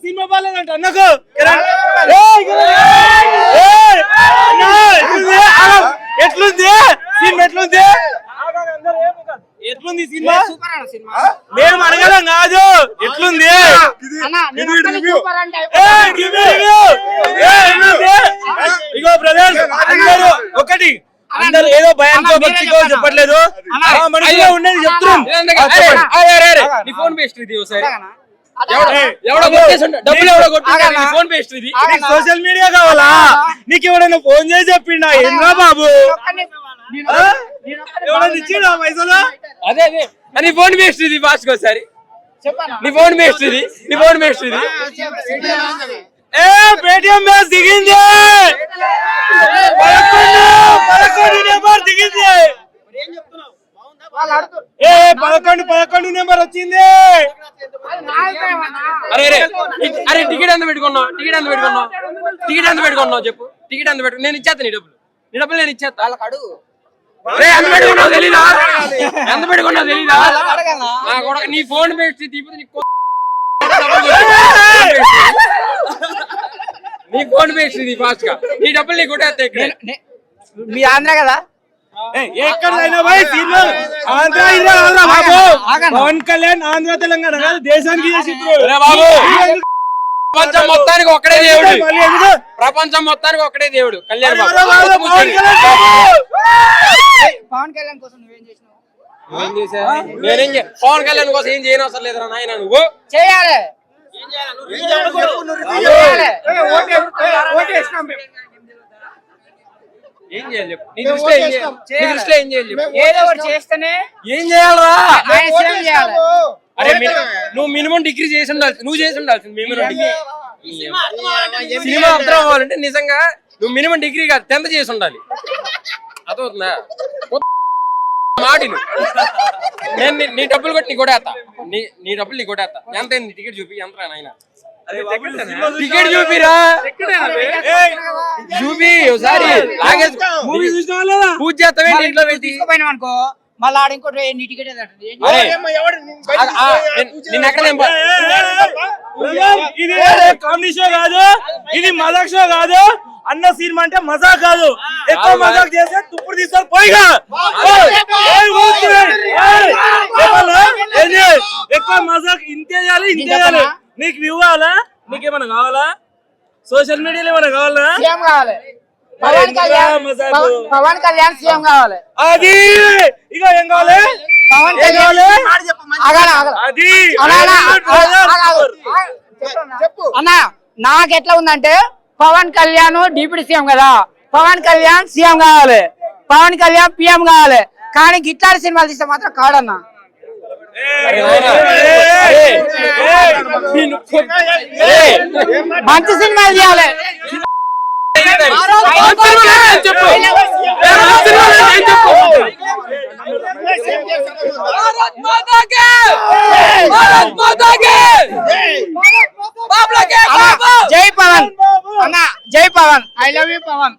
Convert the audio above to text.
Cinema బాగాలేదంట అన్నకు ఎట్లుంది cinema ఎట్లుంది ఎట్లుంది సినిమా మేము అడగడం కాదు ఎట్లుంది ఇగో బ్రదర్స్ అందరూ ఒకటి అందరు ఏదో భయంతో భక్తితో చెప్పట్లేదు మనసులో ఉండేది చెప్తున్నాం సోషల్ మీడియా కావాలా నీకు ఎవడైనా ఫోన్ చేసి చెప్పిండా ఏంద్రా బాబు ఎవడన్నా ఇచ్చిండా పైసలు అదే నీ ఫోన్ వేస్ట్ ఇది ఫాస్ట్ ఒకసారి నీ ఫోన్ వేస్ట్ ఇది నీ ఫోన్ వేస్ట్ ఇది పేటిఎం మ్యాచ్ దిగింది 11 నెంబర్ దిగింది 11 నెంబర్ వచ్చింది అరే టికెట్ ఎంత పెట్టుకున్నావు చెప్పు టికెట్ ఎంత పెట్టుకున్నా నేను ఇచ్చేస్తా నీ డబ్బులు నేను ఇచ్చేస్తా వాళ్ళకి అడుగు ఎంత పెట్టుకున్నావు తెలీదా నీ ఫోన్ వేస్ట్ నీ ఫోన్ వేస్ట్ ఇది ఫాస్ట్ గా నీ డబ్బులు నీ కొట్టేస్తా ఇక్కడ మీ ఆంధ్ర కదా ఎక్కడైనా ఆంధ్ర బాబు పవన్ కళ్యాణ్ ఆంధ్ర తెలంగాణ కాదు దేశానికి ప్రపంచం మొత్తానికి ఒక్కడే దేవుడు ప్రపంచం మొత్తానికి ఒక్కడే దేవుడు కళ్యాణ్ బాబు పవన్ కళ్యాణ్ కోసం నువ్వేం చేసినావు పవన్ కళ్యాణ్ కోసం ఏం చేయని అవసరం లేదురా నాయన నువ్వు చేయాలి ఏం చేయాలి చెప్పు నీ దృష్టిలో ఏం చేయాలి చెప్పు ఏదో ఒకటి చేస్తేనే ఏం చేయాలరా అరే నువ్వు మినిమం డిగ్రీ చేసి ఉండాల్సి నువ్వు చేసి ఉండాల్సింది మినిమం డిగ్రీ సినిమా అర్థం అవ్వాలంటే నిజంగా నువ్వు మినిమం డిగ్రీ కాదు 10th చేసి ఉండాలి అదవుతుందా మాటిను నేను నీ డబ్బులు కొట్టి నీ కొట్టేస్తా నీ డబ్బులు నీ కొట్టేస్తా ఎంత అయింది టికెట్ చూపి ఎంత నాయన టికెట్ చూపిరా చూపి ఒకసారి పూజ చేస్తావేంటి ఇంట్లో పెట్టి అనుకో మళ్ళీ ఆడ ఇంకోటి నీ టికెట్ నిన్న ఎక్కడ కామెడీ షో కాదు ఇది మజాక్ షో కాదు అన్న సినిమా అంటే మజాక్ కాదు ఎక్కువ మజాక్ చేస్తే తుప్పుడు తీస్తారు పోయిగా ఎక్కువ మజాక్ ఇంతే చేయాలి నీకు వ్యూ కావాలా నీకేమన్నా కావాలా సోషల్ మీడియాలో ఏమన్నా కావాలా పవన్ కళ్యాణ్ సీఎం కావాలి అది ఇక ఏం కావాలి పవన్ కళ్యాణ్ అది అన్న నాకు ఎట్లా ఉందంటే పవన్ కళ్యాణ్ డిప్యూటీ సీఎం కదా పవన్ కళ్యాణ్ సీఎం కావాలి పవన్ కళ్యాణ్ పిఎం కావాలి కానీ గిట్లాడి సినిమాలు తీస్తే మాత్రం కాడన్నా మంచి సినిమాలు తీయాలి జై పవన్ అన్న Jai Pawan I love you Pawan.